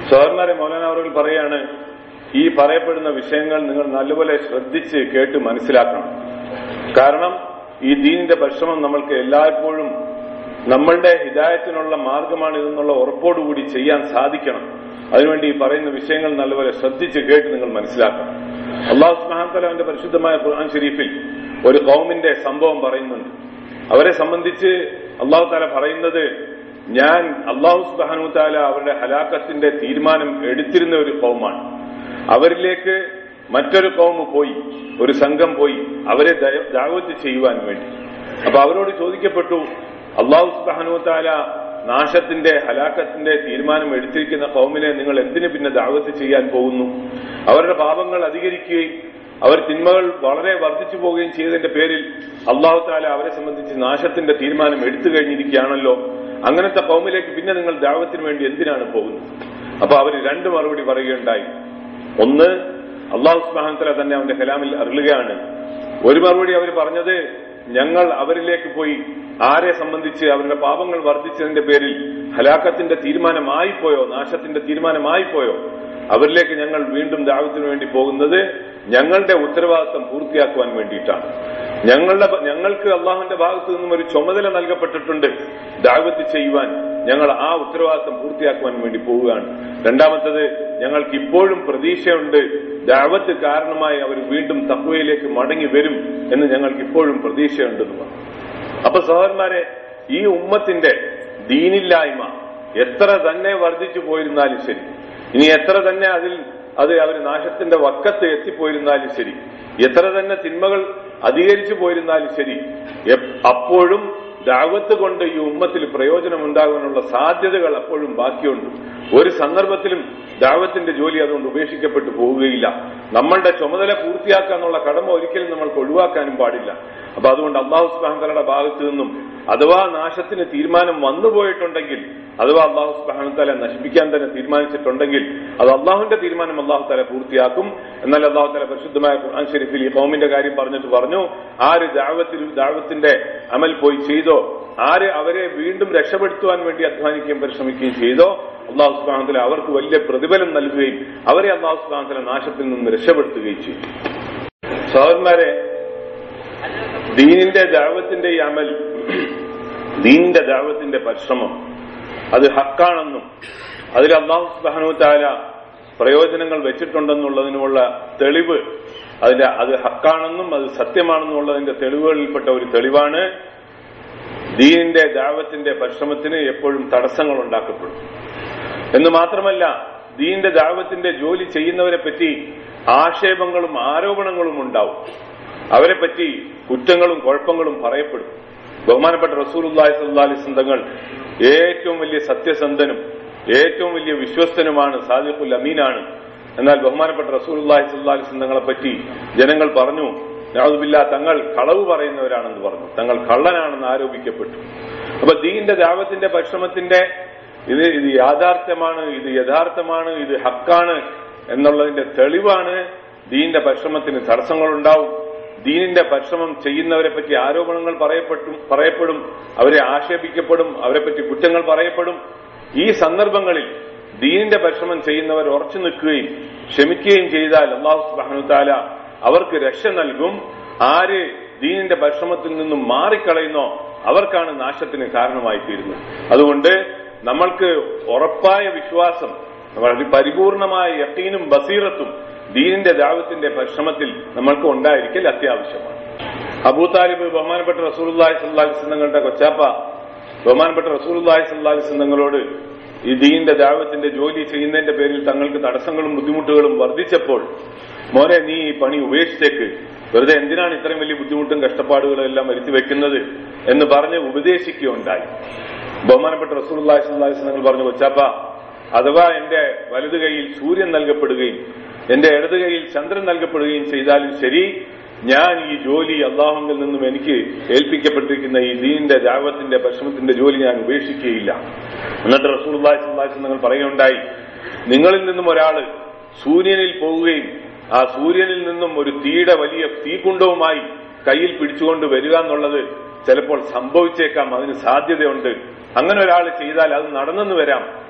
സഹോദരന്മാരെ, മൗലാന അവർ പറയാണ്, ഈ പറയപ്പെടുന്ന വിഷയങ്ങൾ നിങ്ങൾ നല്ലപോലെ ശ്രദ്ധിച്ച് കേട്ട് മനസ്സിലാക്കണം. കാരണം ഈ ദീനിന്റെ പരിശ്രമം നമ്മൾക്ക് എല്ലായ്പ്പോഴും നമ്മളുടെ ഹിദായത്തിനുള്ള മാർഗമാണ് ഇതെന്നുള്ള ഉറപ്പോടുകൂടി ചെയ്യാൻ സാധിക്കണം. അതിനുവേണ്ടി ഈ പറയുന്ന വിഷയങ്ങൾ നല്ലപോലെ ശ്രദ്ധിച്ച് കേട്ട് നിങ്ങൾ മനസ്സിലാക്കണം. അല്ലാഹു സുബ്ഹാനഹു വ തആല അവന്റെ പരിശുദ്ധമായ ഖുർആൻ ഷരീഫിൽ ഒരു ഖൗമിന്റെ സംഭവം പറയുന്നുണ്ട്. അവരെ സംബന്ധിച്ച് അല്ലാഹു തആല പറയുന്നത്, ഞാൻ അല്ലാഹു സുബ്ഹാനഹു വ തആല അവരുടെ ഹലാക്കത്തിന്റെ തീരുമാനം എടുത്തിരുന്ന ഒരു ഖൗമാണ്. അവരിലേക്ക് മറ്റൊരു ഖൗം പോയി, ഒരു സംഘം പോയി അവരെ ദഅവത്ത് ചെയ്യുവാൻ വേണ്ടി. അപ്പൊ അവരോട് ചോദിക്കപ്പെട്ടു, അല്ലാഹു സുബ്ഹാനഹു വ തആല നാശത്തിന്റെ ഹലാക്കത്തിന്റെ തീരുമാനം എടുത്തിരിക്കുന്ന ഖൗമിനെ നിങ്ങൾ എന്തിനു പിന്നെ ദഅവത്ത് ചെയ്യാൻ പോകുന്നു? അവരുടെ പാപങ്ങൾ അധികരിക്കുകയും അവർ തിന്മകൾ വളരെ വർദ്ധിച്ചു പോവുകയും ചെയ്തതിന്റെ പേരിൽ അല്ലാഹു തആല അവരെ സംബന്ധിച്ച് നാശത്തിന്റെ തീരുമാനം എടുത്തു കഴിഞ്ഞിരിക്കുകയാണല്ലോ. അങ്ങനത്തെ ഖൗമിലേക്ക് പിന്നെ നിങ്ങൾ ദഅവത്തിന് വേണ്ടി എന്തിനാണ് പോകുന്നത്? അപ്പൊ അവർ രണ്ട് മറുപടി പറയുകയുണ്ടായി. ഒന്ന്, അല്ലാഹു സുബ്ഹാനഹു വ തആല തന്നെ അവന്റെ കലാമിൽ അരുളുകയാണ്. ഒരു മറുപടി അവർ പറഞ്ഞത്, ഞങ്ങൾ അവരിലേക്ക് പോയി ആരെ സംബന്ധിച്ച് അവരുടെ പാപങ്ങൾ വർദ്ധിച്ചതിന്റെ പേരിൽ ഹലാക്കത്തിന്റെ തീരുമാനമായിപ്പോയോ, നാശത്തിന്റെ തീരുമാനമായിപ്പോയോ, അവരിലേക്ക് ഞങ്ങൾ വീണ്ടും ദഅവത്തിന് വേണ്ടി പോകുന്നത് ഞങ്ങളുടെ ഉത്തരവാദിത്വം പൂർത്തിയാക്കുവാൻ വേണ്ടിയിട്ടാണ്. ഞങ്ങൾക്ക് അള്ളാഹുവിന്റെ ഭാഗത്തു നിന്നും ഒരു ചുമതല നൽകപ്പെട്ടിട്ടുണ്ട് ദഅവത്ത് ചെയ്യുവാൻ. ഞങ്ങൾ ആ ഉത്തരവാദിത്വം പൂർത്തിയാക്കുവാൻ വേണ്ടി പോവുകയാണ്. രണ്ടാമത്തത്, ഞങ്ങൾക്ക് ഇപ്പോഴും പ്രതീക്ഷയുണ്ട് ദഅവത്ത് കാരണമായി അവർ വീണ്ടും തഖ്വയിലേക്ക് മടങ്ങി വരും എന്ന് ഞങ്ങൾക്ക് ഇപ്പോഴും പ്രതീക്ഷയുണ്ടെന്ന് പറഞ്ഞു. അപ്പൊ സഹോദരന്മാരെ, ഈ ഉമ്മത്തിന്റെ ദീനില്ലായ്മ എത്ര തന്നെ വർദ്ധിച്ചു പോയിരുന്നാലും ശരി, ഇനി എത്ര തന്നെ അവർ നാശത്തിന്റെ വക്കത്ത് എത്തിപ്പോയിരുന്നാലും ശരി, എത്ര തന്നെ തിന്മകൾ അധികരിച്ചു പോയിരുന്നാലും ശരി, അപ്പോഴും ദഅവത്ത് കൊണ്ട് ഈ ഉമ്മത്തിൽ പ്രയോജനമുണ്ടാകാനുള്ള സാധ്യതകൾ അപ്പോഴും ബാക്കിയുണ്ട്. ഒരു സന്ദർഭത്തിലും ദഅവത്തിന്റെ ജോലി അതുകൊണ്ട് ഉപേക്ഷിക്കപ്പെട്ടു പോവുകയില്ല. നമ്മളുടെ ചുമതല പൂർത്തിയാക്കാനുള്ള കടമ ഒരിക്കലും നമ്മൾക്ക് ഒഴിവാക്കാനും പാടില്ല. അപ്പൊ അതുകൊണ്ട് അല്ലാഹു സുബ്ഹാനഹു വ തആലയുടെ ഭാഗത്തു നിന്നും അഥവാ നാശത്തിന് തീരുമാനം വന്നുപോയിട്ടുണ്ടെങ്കിൽ, അഥവാ അല്ലാഹു സുബ്ഹാനഹു വ തആല നശിപ്പിക്കാൻ തന്നെ തീരുമാനിച്ചിട്ടുണ്ടെങ്കിൽ അത് അല്ലാഹുവിന്റെ തീരുമാനം അല്ലാഹു തആല പൂർത്തിയാക്കും. എന്നാൽ അല്ലാഹു തആല പരിശുദ്ധമായ ഖുർആൻ ശരീഫിൽ ഈ ഖൗമിന്റെ കാര്യം പറഞ്ഞിട്ട് പറഞ്ഞു, ആര് ദഅവത്തിന്റെ അമൽ പോയി ചെയ്തോ, ആര് അവരെ വീണ്ടും രക്ഷപ്പെടുത്തുവാൻ വേണ്ടി അധ്വാനിക്കുകയും പരിശ്രമിക്കുകയും ചെയ്തോ, അല്ലാഹു സുബ്ഹാനഹു വ തആല അവർക്ക് വലിയ പ്രതിഫലം നൽകുകയും അവരെ അല്ലാഹു സുബ്ഹാനഹു വ തആല നാശത്തിൽ നിന്ന് രക്ഷപ്പെടുത്തുകയും ചെയ്യും. സഹോദരന്മാരെ, ദീനിന്റെ ദഅവത്തിന്റെ ഈ അമൽ, ദീനിന്റെ ദഅവത്തിന്റെ പരിശ്രമം അത് ഹക്കാണെന്നും അതിൽ അല്ലാഹു സുബ്ഹാനഹു വ തആല പ്രയോജനങ്ങൾ വെച്ചിട്ടുണ്ടെന്നുള്ളതിനുള്ള തെളിവ്, അത് ഹക്കാണെന്നും അത് സത്യമാണെന്നുള്ളതിന്റെ തെളിവുകളിൽപ്പെട്ട ഒരു തെളിവാണ് ദീനിന്റെ ദഅവത്തിന്റെ പരിശ്രമത്തിന് എപ്പോഴും തടസ്സങ്ങൾ ഉണ്ടാക്കപ്പെടും എന്ന് മാത്രമല്ല, ദീനിന്റെ ദഅവത്തിന്റെ ജോലി ചെയ്യുന്നവരെ പറ്റി ആക്ഷേപങ്ങളും ആരോപണങ്ങളും ഉണ്ടാവും. അവരെ പറ്റി കുറ്റങ്ങളും കുഴപ്പങ്ങളും പറയപ്പെടും. ബഹുമാനപ്പെട്ട റസൂലുള്ളാഹി സ്വല്ലല്ലാഹു അലൈഹി വസല്ലം തങ്ങൾ ഏറ്റവും വലിയ സത്യസന്ധനും ഏറ്റവും വലിയ വിശ്വസ്തനുമാണ്, സാദിഖുൽ അമീനാണ്. എന്നാൽ ബഹുമാനപ്പെട്ട റസൂലുള്ളാഹി സ്വല്ലല്ലാഹു അലൈഹി വസല്ലം തങ്ങളെ പറ്റി ജനങ്ങൾ പറഞ്ഞു, നഅൂദു ബില്ലാഹ്, തങ്ങൾ കളവ് പറയുന്നവരാണെന്ന് പറഞ്ഞു, തങ്ങൾ കള്ളനാണെന്ന് ആരോപിക്കപ്പെട്ടു. അപ്പൊ ദീനിന്റെ ദഅവത്തിന്റെ പരിശ്രമത്തിന്റെ ഇത് യാഥാർത്ഥ്യമാണ്, ഇത് യഥാർത്ഥമാണ്, ഇത് ഹക്കാണ് എന്നുള്ളതിന്റെ തെളിവാണ്. ദീനിന്റെ പരിശ്രമത്തിന് തടസ്സങ്ങളുണ്ടാവും. ദീനിന്റെ പരിശ്രമം ചെയ്യുന്നവരെ പറ്റി ആരോപണങ്ങൾ പറയപ്പെടും, അവരെ ആക്ഷേപിക്കപ്പെടും, അവരെ പറ്റി കുറ്റങ്ങൾ പറയപ്പെടും. ഈ സന്ദർഭങ്ങളിൽ ദീനിന്റെ പരിശ്രമം ചെയ്യുന്നവർ ഉറച്ചു നിൽക്കുകയും ക്ഷമിക്കുകയും ചെയ്താൽ അല്ലാഹു സുബ്ഹാനഹു വ തആല അവർക്ക് രക്ഷ നൽകും. ആര് ദീനിന്റെ പരിശ്രമത്തിൽ നിന്നും മാറിക്കളയുന്നോ അവർക്കാണ് നാശത്തിന് കാരണമായി തീരുന്നത്. അതുകൊണ്ട് നമ്മൾക്ക് ഉറപ്പായ വിശ്വാസം, പരിപൂർണമായ യഖീനും ബസീറത്തും ദീനിന്റെ ദഅവത്തിന്റെ പരിശ്രമത്തിൽ നമ്മൾക്ക് ഉണ്ടായിരിക്കൽ അത്യാവശ്യമാണ്. അബൂ താലിബ് ബഹുമാനപ്പെട്ട റസൂലുള്ളാഹി സ്വല്ലല്ലാഹു അലൈഹി വസല്ലം തങ്ങളുടെ കൊച്ചാപ്പ ബഹുമാനപ്പെട്ട റസൂലുള്ളാഹി സ്വല്ലല്ലാഹു അലൈഹി വസല്ലം തങ്ങളോട് ഈ ദീനിന്റെ ദഅവത്തിന്റെ ജോലി ചെയ്യുന്നതിന്റെ പേരിൽ തങ്ങൾക്ക് തടസ്സങ്ങളും ബുദ്ധിമുട്ടുകളും വർദ്ധിച്ചപ്പോൾ, മോനെ നീ ഈ പണി ഉപേക്ഷിച്ചേക്ക്, വെറുതെ എന്തിനാണ് ഇത്രയും വലിയ ബുദ്ധിമുട്ടും കഷ്ടപ്പാടുകളും എല്ലാം വരുത്തി വെക്കുന്നത് എന്ന് പറഞ്ഞ് ഉപദേശിക്കുകയുണ്ടായി. ബഹുമാനപ്പെട്ട റസൂലുള്ളാഹി സ്വല്ലല്ലാഹു അലൈഹി വസല്ലം പറഞ്ഞു, കൊച്ചാപ്പ, അഥവാ എന്റെ വലതു കൈയിൽ സൂര്യൻ നൽകപ്പെടുകയും എന്റെ ഇടതു കൈയിൽ ചന്ദ്രൻ നൽകപ്പെടുകയും ചെയ്താലും ശരി, ഞാൻ ഈ ജോലി അല്ലാഹുവിൽ നിന്നും എനിക്ക് ഏൽപ്പിക്കപ്പെട്ടിരിക്കുന്ന ഈ ദീനിന്റെ ദഅവത്തിന്റെ പരിശ്രമത്തിന്റെ ജോലി ഞാൻ ഉപേക്ഷിക്കുകയില്ല. എന്നിട്ട് റസൂലുള്ളാഹി സ്വല്ലല്ലാഹു അലൈഹി വസല്ലം പറയുകയുണ്ടായി, നിങ്ങളിൽ നിന്നും ഒരാള് സൂര്യനിൽ പോവുകയും ആ സൂര്യനിൽ നിന്നും ഒരു വലിയ തീകുണ്ഡവുമായി കയ്യിൽ പിടിച്ചുകൊണ്ട് വരിക എന്നുള്ളത് ചിലപ്പോൾ സംഭവിച്ചേക്കാം, അതിന് സാധ്യതയുണ്ട്. അങ്ങനെ ഒരാൾ ചെയ്താൽ അത് നടന്നെന്ന് വരാം.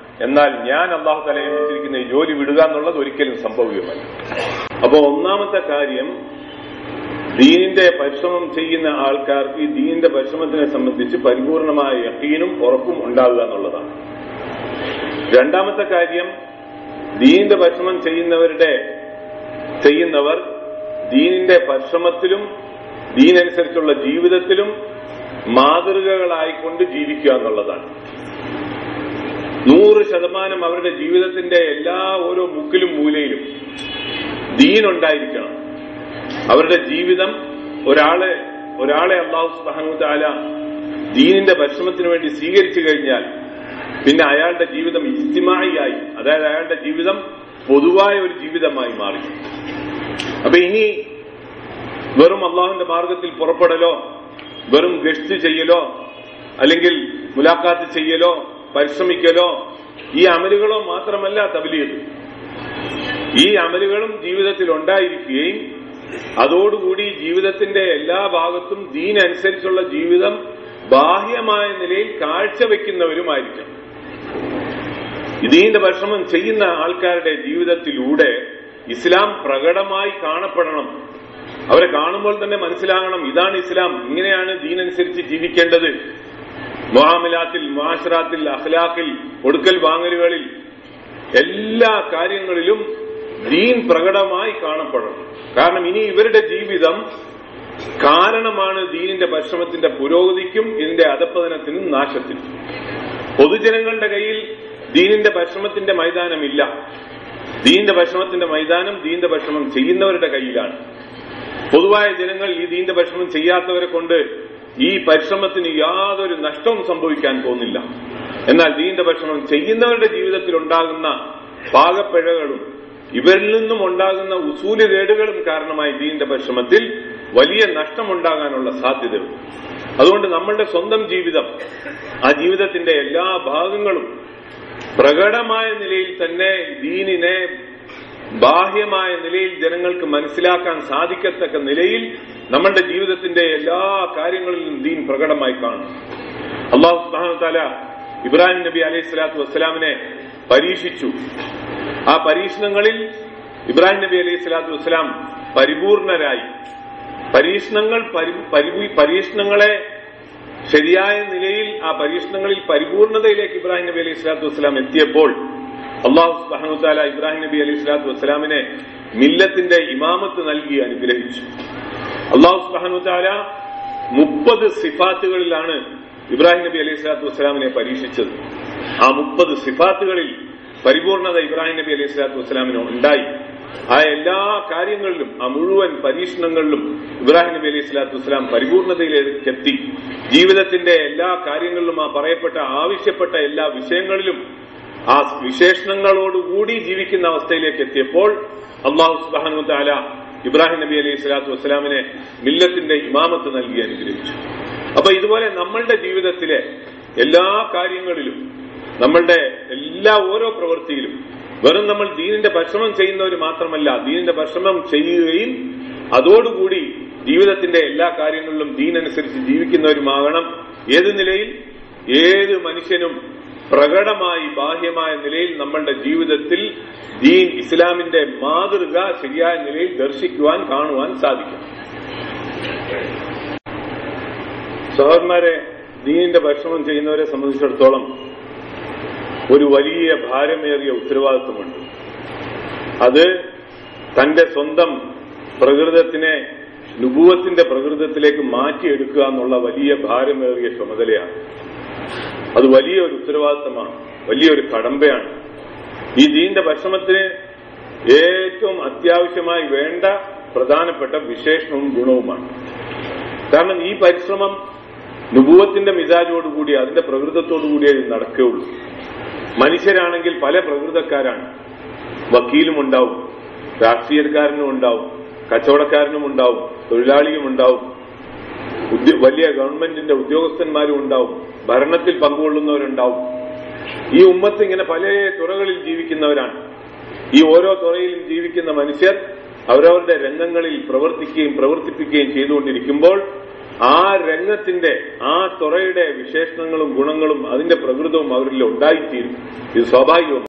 എന്നാൽ ഞാൻ അള്ളാഹു തആല ഏൽപ്പിച്ചിരിക്കുന്ന ഈ ജോലി വിടുക എന്നുള്ളത് ഒരിക്കലും സംഭവ്യമല്ല. അപ്പോ ഒന്നാമത്തെ കാര്യം, ദീനിന്റെ പരിശ്രമം ചെയ്യുന്ന ആൾക്കാർക്ക് ഈ ദീനിന്റെ പരിശ്രമത്തിനെ സംബന്ധിച്ച് പരിപൂർണമായ യഖീനും ഉറപ്പും ഉണ്ടാവുക എന്നുള്ളതാണ്. രണ്ടാമത്തെ കാര്യം, ദീനിന്റെ പരിശ്രമം ചെയ്യുന്നവർ ദീനിന്റെ പരിശ്രമത്തിലും ദീനനുസരിച്ചുള്ള ജീവിതത്തിലും മാതൃകകളായിക്കൊണ്ട് ജീവിക്കുക എന്നുള്ളതാണ്. 100% അവരുടെ ജീവിതത്തിന്റെ ഓരോ മുക്കിലും മൂലയിലും ദീനുണ്ടായിരിക്കണം. അവരുടെ ജീവിതം ഒരാളെ അല്ലാഹു സുബ്ഹാനഹു വ തആല ദീനിന്റെ പരിശ്രമത്തിന് വേണ്ടി സ്വീകരിച്ചു കഴിഞ്ഞാൽ പിന്നെ അയാളുടെ ജീവിതം ഇജ്തിമാഇയായി, അതായത് അയാളുടെ ജീവിതം പൊതുവായ ഒരു ജീവിതമായി മാറി. അപ്പൊ ഇനി വെറും അള്ളാഹുവിന്റെ മാർഗത്തിൽ പുറപ്പെടലോ, വെറും ഗസ്റ്റ് ചെയ്യലോ, അല്ലെങ്കിൽ മുലാഖാത്ത് ചെയ്യലോ, പരിശ്രമിക്കലോ, ഈ അമലുകളോ മാത്രമല്ല തബ്ലീഗ്. ഈ അമലുകളും ജീവിതത്തിൽ ഉണ്ടായിരിക്കുകയും അതോടുകൂടി ജീവിതത്തിന്റെ എല്ലാ ഭാഗത്തും ദീൻ അനുസരിച്ചുള്ള ജീവിതം ബാഹ്യമായ നിലയിൽ കാഴ്ചവെക്കുന്നവരുമായിരിക്കണം. ദീനിന്റെ പരിശ്രമം ചെയ്യുന്ന ആൾക്കാരുടെ ജീവിതത്തിലൂടെ ഇസ്ലാം പ്രകടമായി കാണപ്പെടണം. അവരെ കാണുമ്പോൾ തന്നെ മനസ്സിലാകണം, ഇതാണ് ഇസ്ലാം, ഇങ്ങനെയാണ് ദീനനുസരിച്ച് ജീവിക്കേണ്ടത്. മുആമലാത്തിൽ, മുആശറാത്തിൽ, അഖ്ലാഖിൽ, കൊടുക്കൽ വാങ്ങലുകളിൽ, എല്ലാ കാര്യങ്ങളിലും ദീൻ പ്രകടമായി കാണപ്പെടണം. കാരണം ഇനി ഇവരുടെ ജീവിതം കാരണമാണ് ദീനിന്റെ പരിശ്രമത്തിന്റെ പുരോഗതിക്കും ഇതിന്റെ അധപ്പതനത്തിനും നാശത്തിനും. പൊതുജനങ്ങളുടെ കയ്യിൽ ദീനിന്റെ പരിശ്രമത്തിന്റെ മൈതാനമില്ല. ദീനിന്റെ പരിശ്രമത്തിന്റെ മൈതാനം ദീനിന്റെ പരിശ്രമം ചെയ്യുന്നവരുടെ കയ്യിലാണ്. പൊതുവായ ജനങ്ങൾ ഈ ദീനിന്റെ പരിശ്രമം ചെയ്യാത്തവരെ കൊണ്ട് ഈ പരിശ്രമത്തിന് യാതൊരു നഷ്ടവും സംഭവിക്കാൻ പോകുന്നില്ല. എന്നാൽ ദീനിന്റെ പരിശ്രമം ചെയ്യുന്നവരുടെ ജീവിതത്തിൽ ഉണ്ടാകുന്ന പാകപ്പിഴകളും ഇവരിൽ നിന്നും ഉണ്ടാകുന്ന ഉസൂലുകേടുകളും കാരണമായി ദീനിന്റെ പരിശ്രമത്തിൽ വലിയ നഷ്ടമുണ്ടാകാനുള്ള സാധ്യതയുണ്ട്. അതുകൊണ്ട് നമ്മളുടെ സ്വന്തം ജീവിതം, ആ ജീവിതത്തിന്റെ എല്ലാ ഭാഗങ്ങളും പ്രകടമായ നിലയിൽ തന്നെ ദീനിനെ ബാഹ്യമായ നിലയിൽ ജനങ്ങൾക്ക് മനസ്സിലാക്കാൻ സാധിക്കത്തക്ക നിലയിൽ നമ്മളുടെ ജീവിതത്തിന്റെ എല്ലാ കാര്യങ്ങളിലും ദീൻ പ്രകടമായി കാണും. അല്ലാഹു സുബ്ഹാനഹു വ തആല ഇബ്രാഹിം നബി അലൈഹി സ്വലാത്തു വസ്സലാമിനെ പരീക്ഷിച്ചു. ആ പരീക്ഷണങ്ങളിൽ ഇബ്രാഹിം നബി അലൈഹി സ്വലാത്തു വസ്സലാം പരിപൂർണരായി. പരീക്ഷണങ്ങളെ ശരിയായ നിലയിൽ ആ പരീക്ഷണങ്ങളിൽ പരിപൂർണതയിലേക്ക് ഇബ്രാഹിം നബി അലൈഹി സ്വലാത്തു വസ്സലാം എത്തിയപ്പോൾ അല്ലാഹു സുബ്ഹാനഹു വ തആല ഇബ്രാഹിം നബി അലൈഹി സ്വലാത്തു വസ്സലാമിനെ മില്ലത്തിന്റെ ഇമാമത്ത് നൽകി അനുഗ്രഹിച്ചു. അല്ലാഹു സുബ്ഹാനഹു വ തആല 30 സിഫാത്തുകളിലാണ് ഇബ്രാഹിം നബി അലൈഹി സ്വലാത്തു വസ്സലാമിനെ പരീക്ഷിച്ചത്. ആ 30 സിഫാത്തുകളിൽ പരിപൂർണത ഇബ്രാഹിം നബി അലൈഹി സ്വലാത്തു വസ്സലാമിന് ഉണ്ടായി. ആ എല്ലാ കാര്യങ്ങളിലും, ആ മുഴുവൻ പരീക്ഷണങ്ങളിലും ഇബ്രാഹിം നബി അലൈഹി സ്വലാത്തു വസ്സലാം പരിപൂർണതയിലേക്ക് എത്തി. ജീവിതത്തിന്റെ എല്ലാ കാര്യങ്ങളിലും, ആ പറയപ്പെട്ട ആവശ്യപ്പെട്ട എല്ലാ വിഷയങ്ങളിലും ആ വിശേഷണങ്ങളോടുകൂടി ജീവിക്കുന്ന അവസ്ഥയിലേക്ക് എത്തിയപ്പോൾ അല്ലാഹു സുബ്ഹാനഹു വ തആല ഇബ്രാഹിം നബി അലൈഹി സ്വലാത്തു വസ്സലാമിനെ മില്ലത്തിന്റെ ഇമാമത്ത് നൽകി അനുഗ്രഹിച്ചു. അപ്പൊ ഇതുപോലെ നമ്മളുടെ ജീവിതത്തിലെ എല്ലാ കാര്യങ്ങളിലും, നമ്മളുടെ ഓരോ പ്രവൃത്തിയിലും വെറും നമ്മൾ ദീനിന്റെ പരിശ്രമം ചെയ്യുന്നവർ മാത്രമല്ല, ദീനിന്റെ പരിശ്രമം ചെയ്യുകയും അതോടുകൂടി ജീവിതത്തിന്റെ എല്ലാ കാര്യങ്ങളിലും ദീനനുസരിച്ച് ജീവിക്കുന്നവരുമാകണം. ഏത് നിലയിൽ? ഏത് മനുഷ്യനും പ്രകടമായി ബാഹ്യമായ നിലയിൽ നമ്മളുടെ ജീവിതത്തിൽ ദീൻ, ഇസ്ലാമിന്റെ മാതൃക ശരിയായ നിലയിൽ ദർശിക്കുവാൻ, കാണുവാൻ സാധിക്കും. സഹോദരന്മാരെ, ദീനിന്റെ പരിശ്രമം ചെയ്യുന്നവരെ സംബന്ധിച്ചിടത്തോളം ഒരു വലിയ ഭാരമേറിയ ഉത്തരവാദിത്വമുണ്ട്. അത് തന്റെ സ്വന്തം പ്രകൃതത്തിനെ നുബുവത്തിന്റെ പ്രകൃതത്തിലേക്ക് മാറ്റിയെടുക്കുക എന്നുള്ള വലിയ ഭാരമേറിയ ചുമതലയാണ്. അത് വലിയൊരു ഉത്തരവാദിത്തമാണ്, വലിയൊരു കടമ്പയാണ്. ഈ ദീനിന്റെ പരിശ്രമത്തിന് ഏറ്റവും അത്യാവശ്യമായി വേണ്ട പ്രധാനപ്പെട്ട വിശേഷണവും ഗുണവുമാണ്. കാരണം ഈ പരിശ്രമം നുബുവത്തിന്റെ മിസാജോടുകൂടി, അതിന്റെ പ്രകൃതത്തോടുകൂടിയേ നടക്കുകയുള്ളൂ. മനുഷ്യരാണെങ്കിൽ പല പ്രകൃതക്കാരാണ്. വക്കീലും ഉണ്ടാവും, രാഷ്ട്രീയക്കാരനും ഉണ്ടാവും, കച്ചവടക്കാരനും ഉണ്ടാവും, തൊഴിലാളിയും ഉണ്ടാവും, വലിയ ഗവൺമെന്റിന്റെ ഉദ്യോഗസ്ഥന്മാരും ഉണ്ടാവും, ഭരണത്തിൽ പങ്കുകൊള്ളുന്നവരുണ്ടാവും. ഈ ഉമ്മത്ത് ഇങ്ങനെ പല തുറകളിൽ ജീവിക്കുന്നവരാണ്. ഈ ഓരോ തുറയിലും ജീവിക്കുന്ന മനുഷ്യർ അവരവരുടെ രംഗങ്ങളിൽ പ്രവർത്തിക്കുകയും പ്രവർത്തിപ്പിക്കുകയും ചെയ്തുകൊണ്ടിരിക്കുമ്പോൾ ആ രംഗത്തിന്റെ ആ തുറയുടെ വിശേഷണങ്ങളും ഗുണങ്ങളും അതിന്റെ പ്രകൃതവും അവരിൽ ഉണ്ടായിത്തീരും. ഇത് സ്വാഭാവികവും.